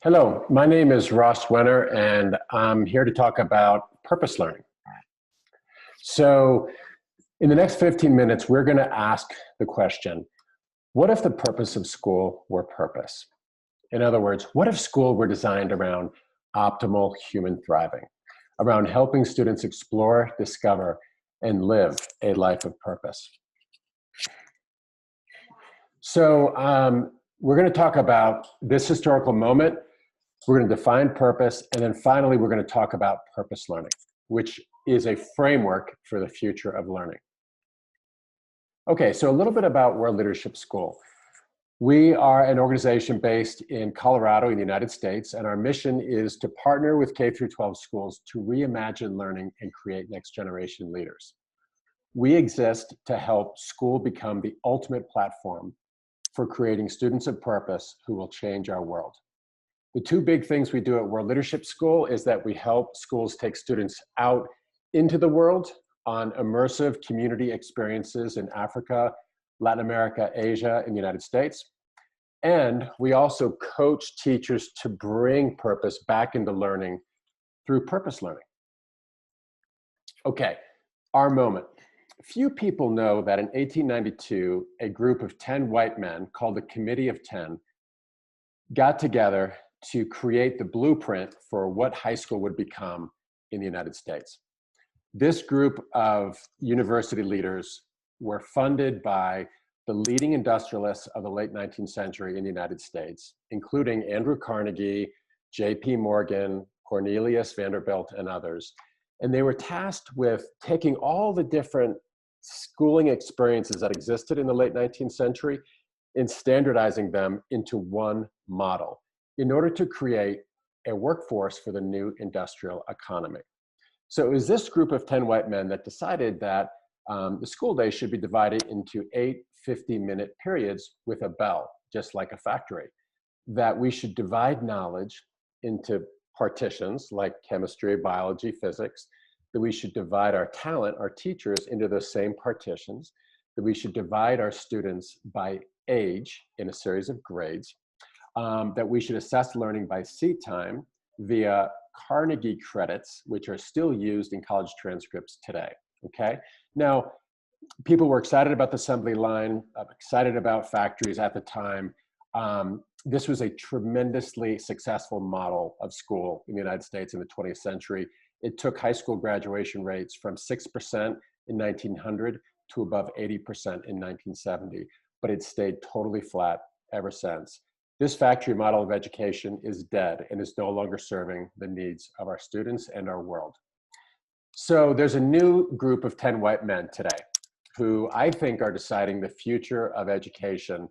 Hello, my name is Ross Wehner, and I'm here to talk about purpose learning. So in the next 15 minutes, we're going to ask the question, what if the purpose of school were purpose? In other words, what if school were designed around optimal human thriving, around helping students explore, discover, and live a life of purpose? So we're going to talk about this historical moment. We're going to define purpose, and then finally, we're going to talk about purpose learning, which is a framework for the future of learning. Okay, so a little bit about World Leadership School. We are an organization based in Colorado in the United States, and our mission is to partner with K-12 schools to reimagine learning and create next generation leaders. We exist to help school become the ultimate platform for creating students of purpose who will change our world. The two big things we do at World Leadership School is that we help schools take students out into the world on immersive community experiences in Africa, Latin America, Asia, and the United States. And we also coach teachers to bring purpose back into learning through purpose learning. Okay, our moment. Few people know that in 1892, a group of 10 white men called the Committee of 10 got together to create the blueprint for what high school would become in the United States. This group of university leaders were funded by the leading industrialists of the late 19th century in the United States, including Andrew Carnegie, J.P. Morgan, Cornelius Vanderbilt, and others. And they were tasked with taking all the different schooling experiences that existed in the late 19th century and standardizing them into one model in order to create a workforce for the new industrial economy. So it was this group of 10 white men that decided that the school day should be divided into 8 50-minute periods with a bell, just like a factory, that we should divide knowledge into partitions like chemistry, biology, physics, that we should divide our talent, our teachers, into those same partitions, that we should divide our students by age in a series of grades, that we should assess learning by seat time via Carnegie credits, which are still used in college transcripts today, okay? Now, people were excited about the assembly line, excited about factories at the time. This was a tremendously successful model of school in the United States in the 20th century. It took high school graduation rates from 6% in 1900 to above 80% in 1970, but it stayed totally flat ever since. This factory model of education is dead and is no longer serving the needs of our students and our world. So there's a new group of 10 white men today who I think are deciding the future of education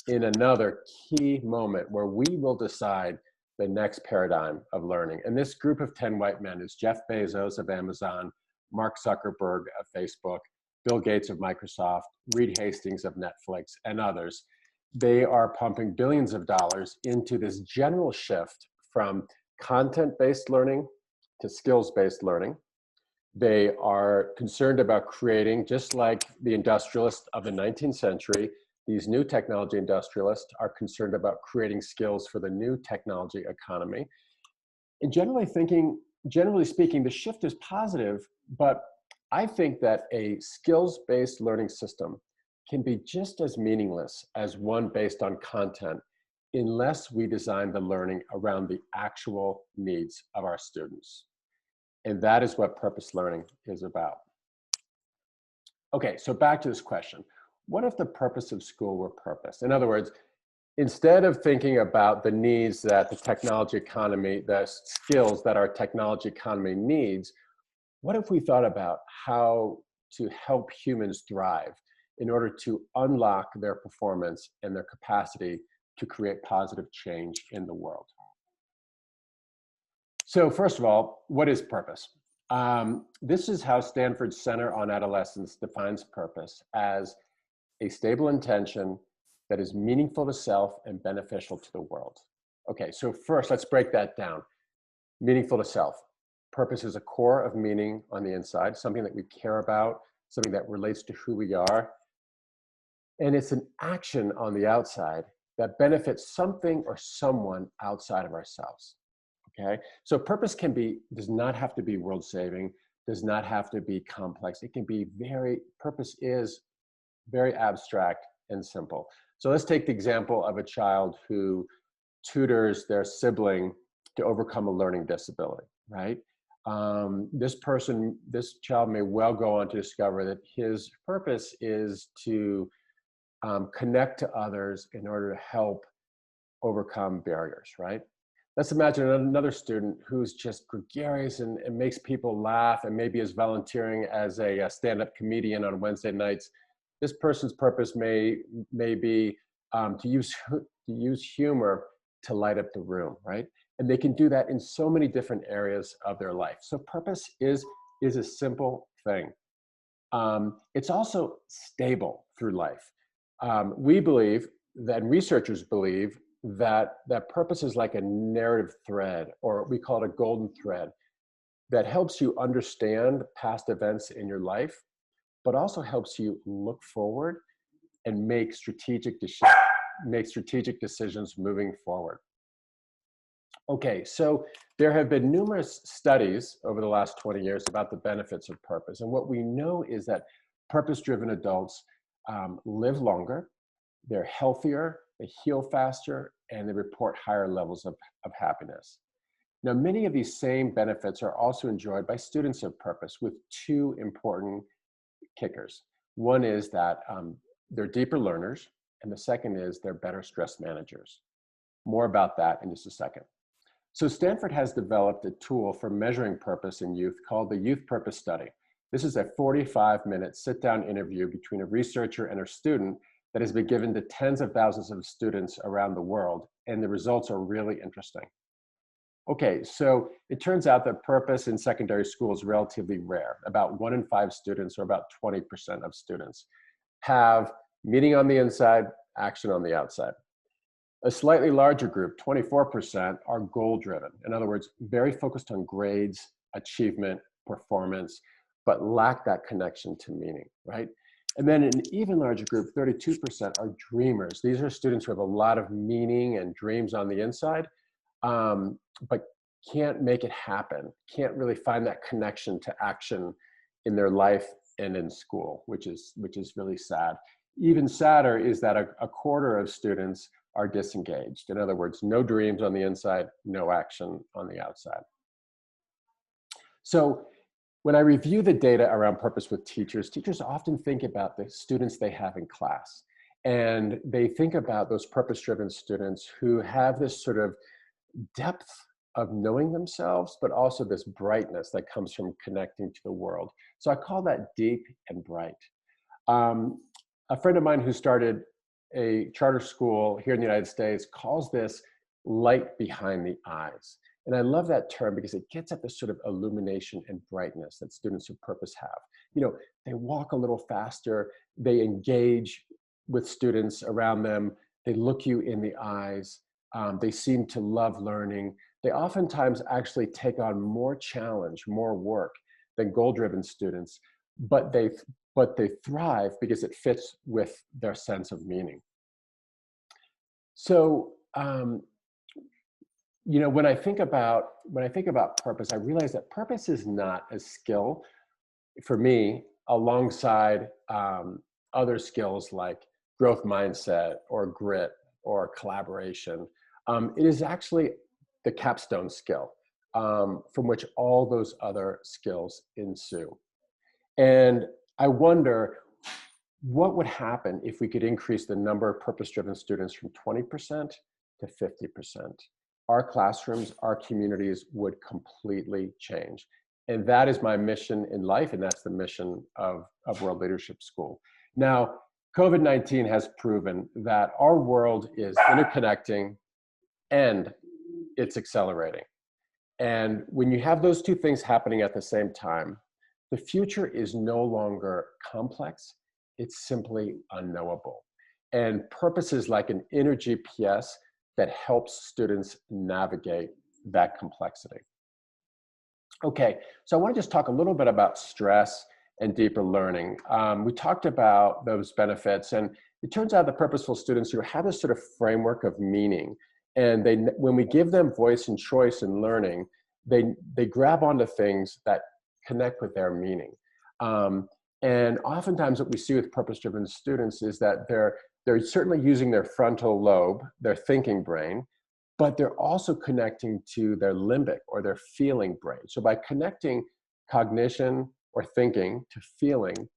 in another key moment where we will decide the next paradigm of learning. And this group of 10 white men is Jeff Bezos of Amazon, Mark Zuckerberg of Facebook, Bill Gates of Microsoft, Reed Hastings of Netflix, and others. They are pumping billions of dollars into this general shift from content-based learning to skills-based learning. They are concerned about creating, just like the industrialists of the 19th century, these new technology industrialists are concerned about creating skills for the new technology economy. And generally speaking, the shift is positive, but I think that a skills-based learning system can be just as meaningless as one based on content unless we design the learning around the actual needs of our students. And that is what purpose learning is about. Okay, so back to this question. What if the purpose of school were purpose? In other words, instead of thinking about the needs that the technology economy, the skills that our technology economy needs, what if we thought about how to help humans thrive in order to unlock their performance and their capacity to create positive change in the world? So first of all, what is purpose? This is how Stanford's Center on Adolescence defines purpose as a stable intention that is meaningful to self and beneficial to the world. Okay, so first let's break that down. Meaningful to self. Purpose is a core of meaning on the inside, something that we care about, something that relates to who we are. And it's an action on the outside that benefits something or someone outside of ourselves. Okay, so purpose does not have to be world saving, does not have to be complex. It can be purpose is very abstract and simple. So let's take the example of a child who tutors their sibling to overcome a learning disability, right? This child may well go on to discover that his purpose is to connect to others in order to help overcome barriers, right? Let's imagine another student who's just gregarious and makes people laugh and maybe is volunteering as a stand-up comedian on Wednesday nights. This person's purpose may be to use humor to light up the room, right? And they can do that in so many different areas of their life. So purpose is a simple thing. It's also stable through life. We believe that, and researchers believe, that purpose is like a narrative thread, or we call it a golden thread, that helps you understand past events in your life, but also helps you look forward and make strategic decisions moving forward. Okay, so there have been numerous studies over the last 20 years about the benefits of purpose. And what we know is that purpose-driven adults live longer, they're healthier, they heal faster, and they report higher levels of happiness. Now, many of these same benefits are also enjoyed by students of purpose with two important kickers. One is that they're deeper learners, and the second is they're better stress managers. More about that in just a second. So Stanford has developed a tool for measuring purpose in youth called the Youth Purpose Study. This is a 45-minute sit-down interview between a researcher and a student that has been given to tens of thousands of students around the world, and the results are really interesting. Okay, so it turns out that purpose in secondary school is relatively rare. About 1 in 5 students, or about 20% of students, have meaning on the inside, action on the outside. A slightly larger group, 24%, are goal-driven. In other words, very focused on grades, achievement, performance, but lack that connection to meaning, right? And then an even larger group, 32%, are dreamers. These are students who have a lot of meaning and dreams on the inside, but can't make it happen, can't really find that connection to action in their life and in school, which is really sad. Even sadder is that a quarter of students are disengaged. In other words, no dreams on the inside, no action on the outside. So when I review the data around purpose with teachers often think about the students they have in class. And they think about those purpose-driven students who have this sort of depth of knowing themselves, but also this brightness that comes from connecting to the world. So I call that deep and bright. A friend of mine who started a charter school here in the United States calls this light behind the eyes. And I love that term because it gets at the sort of illumination and brightness that students of purpose have. You know, they walk a little faster, they engage with students around them, they look you in the eyes, they seem to love learning. They oftentimes actually take on more challenge, more work than goal-driven students, but they thrive because it fits with their sense of meaning. So, you know, when I think about purpose, I realize that purpose is not a skill for me alongside other skills like growth mindset or grit or collaboration. It is actually the capstone skill from which all those other skills ensue. And I wonder what would happen if we could increase the number of purpose-driven students from 20% to 50%. Our classrooms, our communities would completely change. And that is my mission in life, and that's the mission of World Leadership School. Now, COVID-19 has proven that our world is interconnecting and it's accelerating. And when you have those two things happening at the same time, the future is no longer complex, it's simply unknowable. And purpose is like an inner GPS that helps students navigate that complexity. Okay, so I want to just talk a little bit about stress and deeper learning. We talked about those benefits, and it turns out that purposeful students who have this sort of framework of meaning, and when we give them voice and choice in learning, they grab onto things that connect with their meaning. And oftentimes what we see with purpose-driven students is that they're certainly using their frontal lobe, their thinking brain, but they're also connecting to their limbic or their feeling brain. So by connecting cognition or thinking to feeling,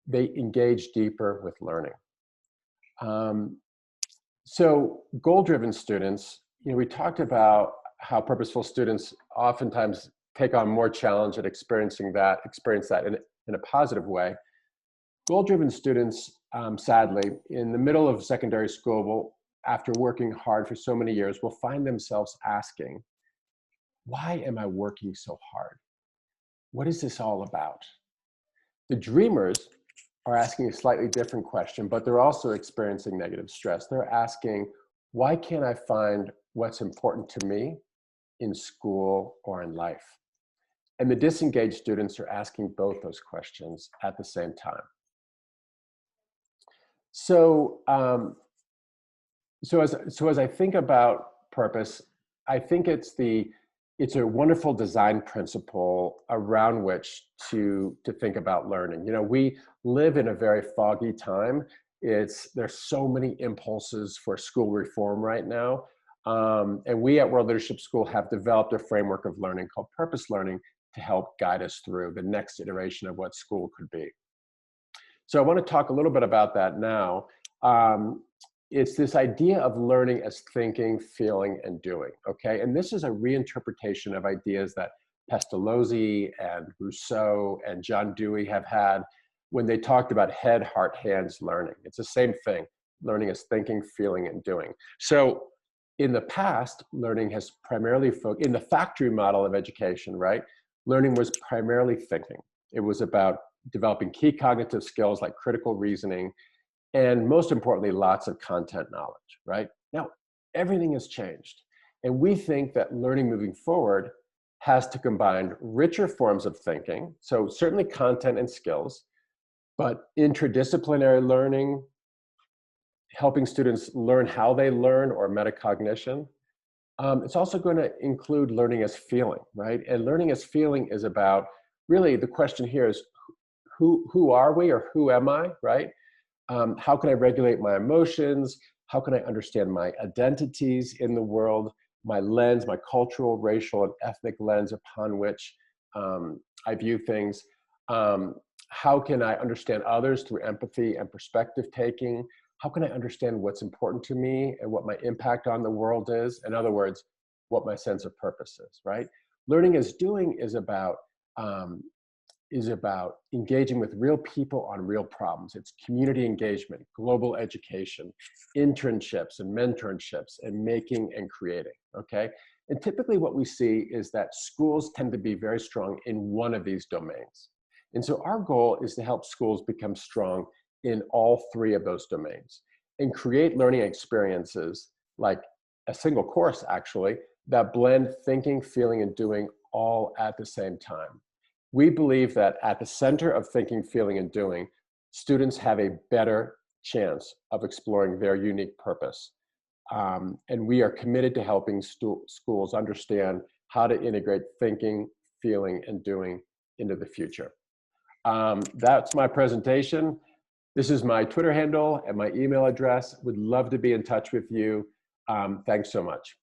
they engage deeper with learning. So goal-driven students, we talked about how purposeful students oftentimes take on more challenge at experience that in a positive way. Goal-driven students, sadly, in the middle of secondary school, after working hard for so many years, will find themselves asking, why am I working so hard? What is this all about? The dreamers are asking a slightly different question, but they're also experiencing negative stress. They're asking, why can't I find what's important to me in school or in life? And the disengaged students are asking both those questions at the same time. So, as I think about purpose, I think it's a wonderful design principle around which to think about learning. We live in a very foggy time. There's so many impulses for school reform right now. And we at World Leadership School have developed a framework of learning called purpose learning to help guide us through the next iteration of what school could be. So I want to talk a little bit about that now. It's this idea of learning as thinking, feeling, and doing, okay? And this is a reinterpretation of ideas that Pestalozzi and Rousseau and John Dewey have had when they talked about head, heart, hands learning. It's the same thing, learning as thinking, feeling, and doing. So in the past, learning has primarily focused, in the factory model of education, right? Learning was primarily thinking. It was about developing key cognitive skills like critical reasoning, and most importantly, lots of content knowledge, right? Now, everything has changed. And we think that learning moving forward has to combine richer forms of thinking, so certainly content and skills, but interdisciplinary learning, helping students learn how they learn, or metacognition. It's also going to include learning as feeling, right? And learning as feeling is about, really the question here is, who are we, or who am I, right? How can I regulate my emotions? How can I understand my identities in the world, my lens, my cultural, racial, and ethnic lens upon which I view things? How can I understand others through empathy and perspective taking? How can I understand what's important to me and what my impact on the world is? In other words, what my sense of purpose is, right? Learning as doing is about engaging with real people on real problems. It's community engagement, global education, internships and mentorships, and making and creating, okay? And typically what we see is that schools tend to be very strong in one of these domains. And so our goal is to help schools become strong in all three of those domains and create learning experiences, like a single course actually, that blend thinking, feeling, and doing all at the same time. We believe that at the center of thinking, feeling, and doing, students have a better chance of exploring their unique purpose. And we are committed to helping schools understand how to integrate thinking, feeling, and doing into the future. That's my presentation. This is my Twitter handle and my email address. Would love to be in touch with you. Thanks so much.